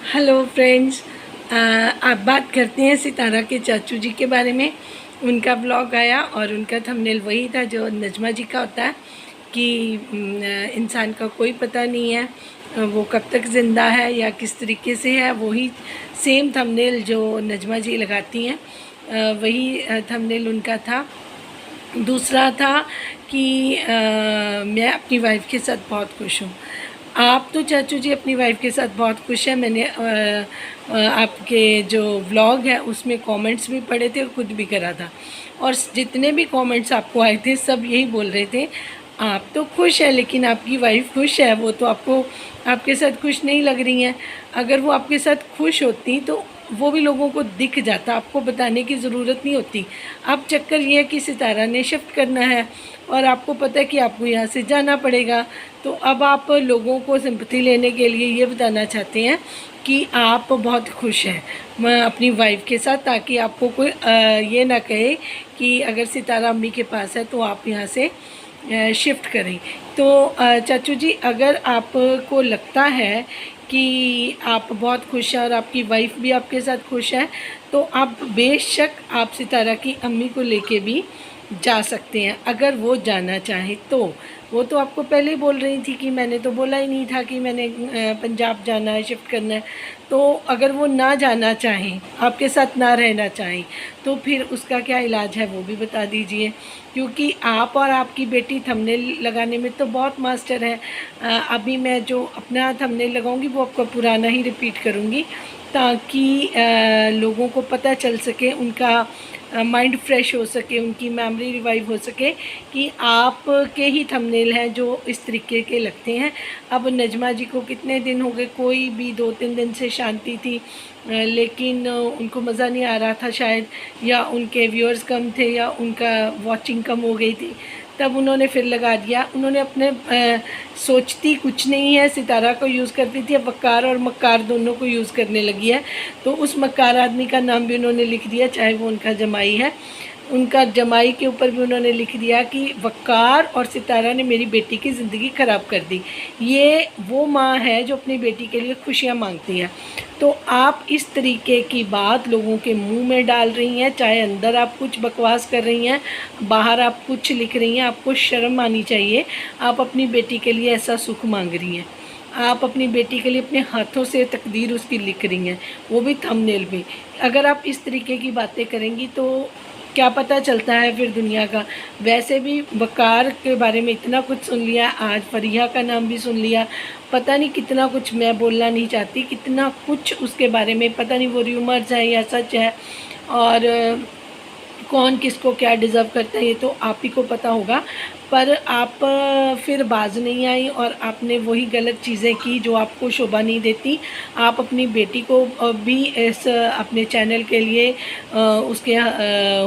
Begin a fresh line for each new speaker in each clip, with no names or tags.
Hello friends, आप बात करते हैं सितारा के चाचू जी के बारे में। उनका ब्लॉग आया और उनका थंबनेल वही था जो नजमा जी का होता है कि इंसान का कोई पता नहीं है वो कब तक ज़िंदा है या किस तरीके से है। वही सेम थंबनेल जो नजमा जी लगाती हैं वही थंबनेल उनका था। दूसरा था कि मैं अपनी वाइफ के साथ बहुत खुश हूँ। आप तो चाचू जी अपनी वाइफ के साथ बहुत खुश हैं। मैंने आपके जो व्लॉग है उसमें कमेंट्स भी पढ़े थे और खुद भी करा था, और जितने भी कमेंट्स आपको आए थे सब यही बोल रहे थे आप तो खुश हैं लेकिन आपकी वाइफ खुश है, वो तो आपको आपके साथ खुश नहीं लग रही हैं। अगर वो आपके साथ खुश होती तो वो भी लोगों को दिख जाता, आपको बताने की ज़रूरत नहीं होती। अब चक्कर ये है कि सितारा ने शिफ्ट करना है और आपको पता है कि आपको यहाँ से जाना पड़ेगा, तो अब आप लोगों को सिंपैथी लेने के लिए ये बताना चाहते हैं कि आप बहुत खुश हैं अपनी वाइफ के साथ, ताकि आपको कोई ये ना कहे कि अगर सितारा अम्मी के पास है तो आप यहाँ से शिफ्ट करें। तो चाचू जी, अगर आपको लगता है कि आप बहुत खुश हैं और आपकी वाइफ भी आपके साथ खुश है तो आप बेशक आप सितारा की अम्मी को लेके भी जा सकते हैं अगर वो जाना चाहे तो। वो तो आपको पहले ही बोल रही थी कि मैंने तो बोला ही नहीं था कि मैंने पंजाब जाना है, शिफ्ट करना है। तो अगर वो ना जाना चाहें, आपके साथ ना रहना चाहें, तो फिर उसका क्या इलाज है वो भी बता दीजिए, क्योंकि आप और आपकी बेटी थंबनेल लगाने में तो बहुत मास्टर है। अभी मैं जो अपना थंबनेल लगाऊंगी वो आपका पुराना ही रिपीट करूंगी ताकि लोगों को पता चल सके, उनका माइंड फ्रेश हो सके, उनकी मेमोरी रिवाइव हो सके कि आप के ही थंबनेल हैं जो इस तरीके के लगते हैं। अब नजमा जी को कितने दिन हो गए, कोई भी 2-3 दिन से शांति थी, लेकिन उनको मज़ा नहीं आ रहा था शायद, या उनके व्यूअर्स कम थे या उनका वॉचिंग कम हो गई थी, तब उन्होंने फिर लगा दिया। उन्होंने अपने सोचती कुछ नहीं है, सितारा को यूज़ करती थी, अब वक्कार और मक्कार दोनों को यूज़ करने लगी है। तो उस मक्कार आदमी का नाम भी उन्होंने लिख दिया, चाहे वो उनका जमाई है। उनका जमाई के ऊपर भी उन्होंने लिख दिया कि वक्कार और सितारा ने मेरी बेटी की ज़िंदगी ख़राब कर दी। ये वो माँ है जो अपनी बेटी के लिए खुशियाँ मांगती है। तो आप इस तरीके की बात लोगों के मुंह में डाल रही हैं, चाहे अंदर आप कुछ बकवास कर रही हैं, बाहर आप कुछ लिख रही हैं, आपको शर्म आनी चाहिए। आप अपनी बेटी के लिए ऐसा सुख मांग रही हैं, आप अपनी बेटी के लिए अपने हाथों से तकदीर उसकी लिख रही हैं, वो भी थंबनेल पे। अगर आप इस तरीके की बातें करेंगी तो क्या पता चलता है फिर दुनिया का। वैसे भी वकार के बारे में इतना कुछ सुन लिया, आज फरीहा का नाम भी सुन लिया, पता नहीं कितना कुछ, मैं बोलना नहीं चाहती, कितना कुछ उसके बारे में, पता नहीं वो र्यूमर्स हैं या सच है, और कौन किसको क्या डिज़र्व करता है ये तो आप ही को पता होगा। पर आप फिर बाज नहीं आई और आपने वही गलत चीज़ें की जो आपको शोभा नहीं देती। आप अपनी बेटी को भी इस अपने चैनल के लिए उसके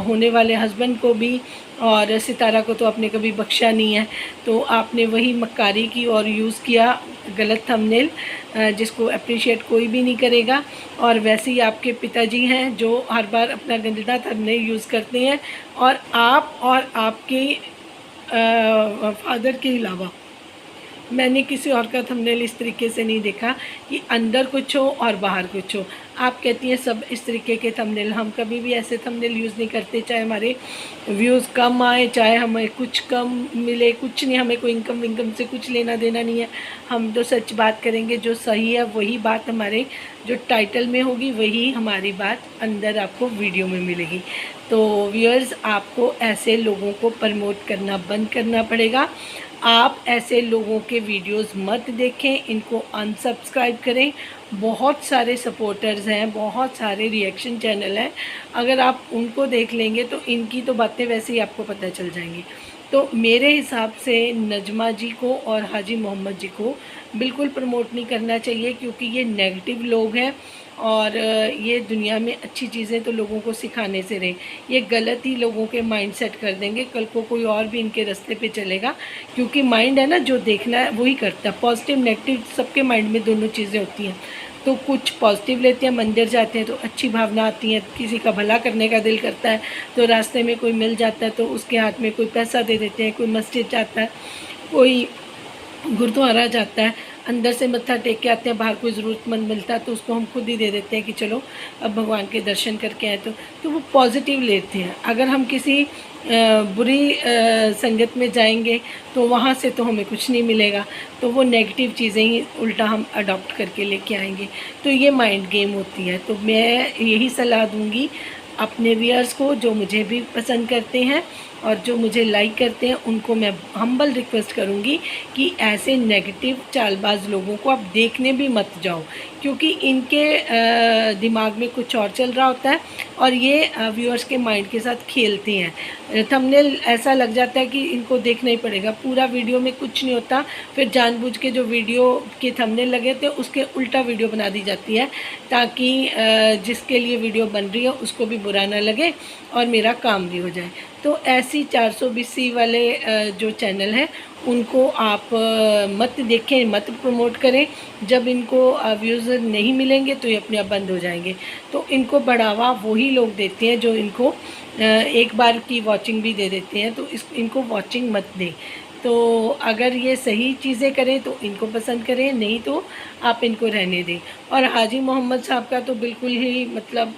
होने वाले हस्बैंड को भी और सितारा को तो आपने कभी बख्शा नहीं है। तो आपने वही मक्कारी की और यूज़ किया गलत थंबनेल, जिसको अप्रिशिएट कोई भी नहीं करेगा। और वैसे ही आपके पिताजी हैं जो हर बार अपना गंदा थंबनेल यूज़ करते हैं, और आप और आपके फादर के अलावा मैंने किसी और का थंबनेल इस तरीके से नहीं देखा कि अंदर कुछ हो और बाहर कुछ हो। आप कहती हैं सब इस तरीके के थंबनेल, हम कभी भी ऐसे थंबनेल यूज़ नहीं करते, चाहे हमारे व्यूज़ कम आए, चाहे हमें कुछ कम मिले, कुछ नहीं, हमें कोई इनकम विनकम से कुछ लेना देना नहीं है। हम तो सच बात करेंगे, जो सही है वही बात हमारे जो टाइटल में होगी, वही हमारी बात अंदर आपको वीडियो में मिलेगी। तो व्यूअर्स, आपको ऐसे लोगों को प्रमोट करना बंद करना पड़ेगा। आप ऐसे लोगों के वीडियोस मत देखें, इनको अनसब्सक्राइब करें। बहुत सारे सपोर्टर्स हैं, बहुत सारे रिएक्शन चैनल हैं, अगर आप उनको देख लेंगे तो इनकी तो बातें वैसे ही आपको पता चल जाएंगी। तो मेरे हिसाब से नजमा जी को और हाजी मोहम्मद जी को बिल्कुल प्रमोट नहीं करना चाहिए, क्योंकि ये नेगेटिव लोग हैं और ये दुनिया में अच्छी चीज़ें तो लोगों को सिखाने से रहे, ये गलत ही लोगों के माइंड सेट कर देंगे। कल को कोई और भी इनके रास्ते पे चलेगा, क्योंकि माइंड है ना, जो देखना है वही करता है। पॉजिटिव नेगेटिव सबके माइंड में दोनों चीज़ें होती हैं। तो कुछ पॉजिटिव लेते हैं, मंदिर जाते हैं तो अच्छी भावना आती है, किसी का भला करने का दिल करता है तो रास्ते में कोई मिल जाता है तो उसके हाथ में कोई पैसा दे देते हैं, कोई मस्जिद जाता है, कोई गुरुद्वारा जाता है, अंदर से मत्था टेक के आते हैं, बाहर कोई ज़रूरतमंद मिलता है तो उसको हम खुद ही दे देते हैं कि चलो अब भगवान के दर्शन करके आए। तो वो पॉजिटिव लेते हैं। अगर हम किसी बुरी संगत में जाएंगे तो वहाँ से तो हमें कुछ नहीं मिलेगा, तो वो नेगेटिव चीज़ें ही उल्टा हम अडॉप्ट करके लेके आएंगे। तो ये माइंड गेम होती है। तो मैं यही सलाह दूंगी अपने व्यूअर्स को, जो मुझे भी पसंद करते हैं और जो मुझे लाइक करते हैं, उनको मैं हम्बल रिक्वेस्ट करूंगी कि ऐसे नेगेटिव चालबाज लोगों को आप देखने भी मत जाओ, क्योंकि इनके दिमाग में कुछ और चल रहा होता है और ये व्यूअर्स के माइंड के साथ खेलते हैं। थंबनेल ऐसा लग जाता है कि इनको देखना ही पड़ेगा, पूरा वीडियो में कुछ नहीं होता, फिर जानबूझ के जो वीडियो के थंबनेल लगे थे उसके उल्टा वीडियो बना दी जाती है, ताकि जिसके लिए वीडियो बन रही है उसको भी बुरा ना लगे और मेरा काम भी हो जाए। तो ऐसी 420 वाले जो चैनल हैं उनको आप मत देखें, मत प्रमोट करें। जब इनको व्यूज़ नहीं मिलेंगे तो ये अपने आप बंद हो जाएंगे। तो इनको बढ़ावा वही लोग देते हैं जो इनको एक बार की वॉचिंग भी दे देते हैं, तो इनको वॉचिंग मत दें। तो अगर ये सही चीज़ें करें तो इनको पसंद करें, नहीं तो आप इनको रहने दें। और हाजी मोहम्मद साहब का तो बिल्कुल ही मतलब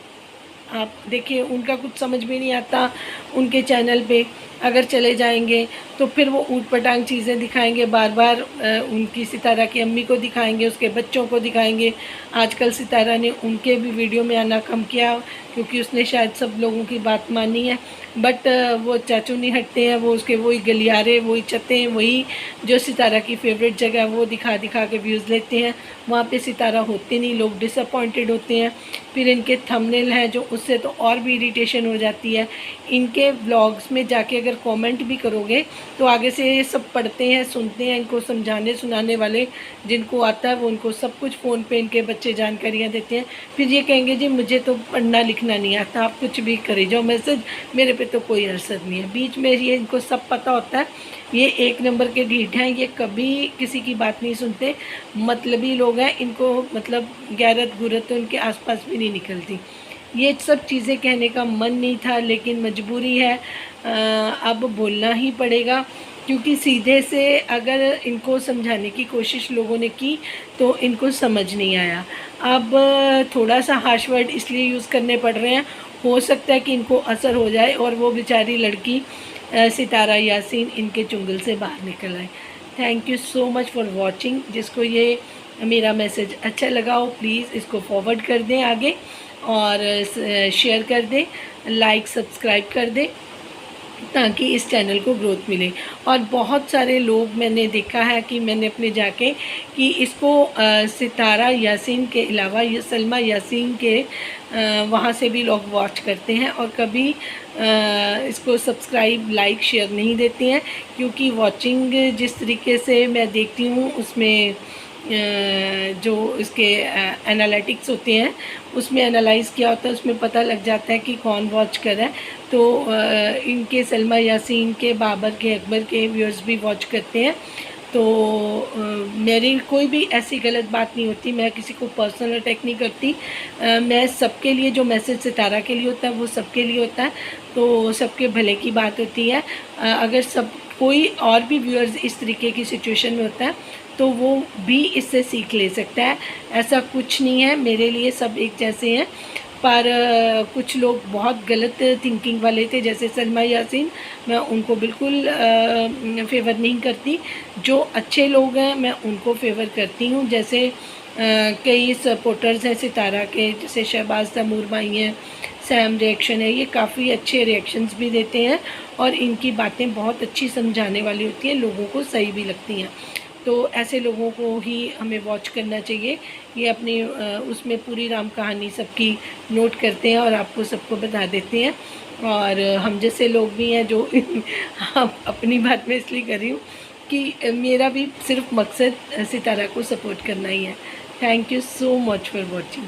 आप देखिए, उनका कुछ समझ में नहीं आता। उनके चैनल पे अगर चले जाएंगे तो फिर वो ऊट पटांग चीज़ें दिखाएंगे, बार बार उनकी सितारा की अम्मी को दिखाएंगे, उसके बच्चों को दिखाएंगे। आजकल सितारा ने उनके भी वीडियो में आना कम किया, क्योंकि उसने शायद सब लोगों की बात मानी है। बट वो चाचू नहीं हटते हैं, वो उसके वही गलियारे, वही छतें, वही जो सितारा की फेवरेट जगह वो दिखा दिखा के व्यूज़ लेते हैं। वहाँ पे सितारा होते नहीं, लोग डिसअपॉइंटेड होते हैं। फिर इनके थंबनेल हैं जो, उससे तो और भी इरिटेशन हो जाती है। इनके व्लॉग्स में जाके अगर कमेंट भी करोगे तो आगे से ये सब पढ़ते हैं, सुनते हैं। इनको समझाने सुनाने वाले जिनको आता है वो उनको सब कुछ फ़ोन पे इनके बच्चे जानकारियाँ देते हैं। फिर ये कहेंगे जी मुझे तो पढ़ना लिखना नहीं आता, आप कुछ भी करी जाओ मैसेज, मेरे पे तो कोई असर नहीं है। बीच में ये इनको सब पता होता है। ये एक नंबर के ढीठ हैं, ये कभी किसी की बात नहीं सुनते, मतलबी लोग हैं। इनको मतलब गैरत गुरत तो इनके आसपास भी नहीं निकलती। ये सब चीज़ें कहने का मन नहीं था, लेकिन मजबूरी है, अब बोलना ही पड़ेगा। क्योंकि सीधे से अगर इनको समझाने की कोशिश लोगों ने की तो इनको समझ नहीं आया। अब थोड़ा सा हार्श वर्ड इसलिए यूज़ करने पड़ रहे हैं, हो सकता है कि इनको असर हो जाए और वो बेचारी लड़की सितारा यासीन इनके चुंगल से बाहर निकल आए। Thank you so much for watching. जिसको ये मेरा मैसेज अच्छा लगा हो प्लीज़ इसको फॉरवर्ड कर दें आगे, और शेयर कर दें, लाइक सब्सक्राइब कर दें, ताकि इस चैनल को ग्रोथ मिले। और बहुत सारे लोग मैंने देखा है कि मैंने अपने जाके कि इसको सितारा यासीन के अलावा ये सलमा यासीन के वहाँ से भी लोग वॉच करते हैं और कभी इसको सब्सक्राइब लाइक शेयर नहीं देते हैं। क्योंकि वॉचिंग जिस तरीके से मैं देखती हूँ उसमें जो इसके एनालिटिक्स होते हैं उसमें एनालाइज़ किया होता है, उसमें पता लग जाता है कि कौन वॉच कर रहा है। तो इनके सलमा यासीन के, बाबर के, अकबर के व्यूअर्स भी वॉच करते हैं। तो मेरी कोई भी ऐसी गलत बात नहीं होती, मैं किसी को पर्सनल अटैक नहीं करती। मैं सबके लिए, जो मैसेज सितारा के लिए होता है वो सबके लिए होता है, तो सबके भले की बात होती है। अगर सब कोई और भी व्यूअर्स इस तरीके की सिचुएशन में होता है तो वो भी इससे सीख ले सकता है। ऐसा कुछ नहीं है, मेरे लिए सब एक जैसे हैं। पर कुछ लोग बहुत गलत थिंकिंग वाले थे, जैसे सलमा यासीन, मैं उनको बिल्कुल फेवर नहीं करती। जो अच्छे लोग हैं मैं उनको फेवर करती हूँ। जैसे कई सपोर्टर्स हैं सितारा के, जैसे शहबाज तैमूर भाई हैं, सैम रिएक्शन है, ये काफ़ी अच्छे रिएक्शंस भी देते हैं और इनकी बातें बहुत अच्छी समझाने वाली होती हैं, लोगों को सही भी लगती हैं। तो ऐसे लोगों को ही हमें वॉच करना चाहिए। ये अपनी उसमें पूरी राम कहानी सबकी नोट करते हैं और आपको सबको बता देते हैं। और हम जैसे लोग भी हैं जो अपनी बात में इसलिए कर रही हूँ कि मेरा भी सिर्फ मकसद सितारा को सपोर्ट करना ही है। Thank you so much for watching.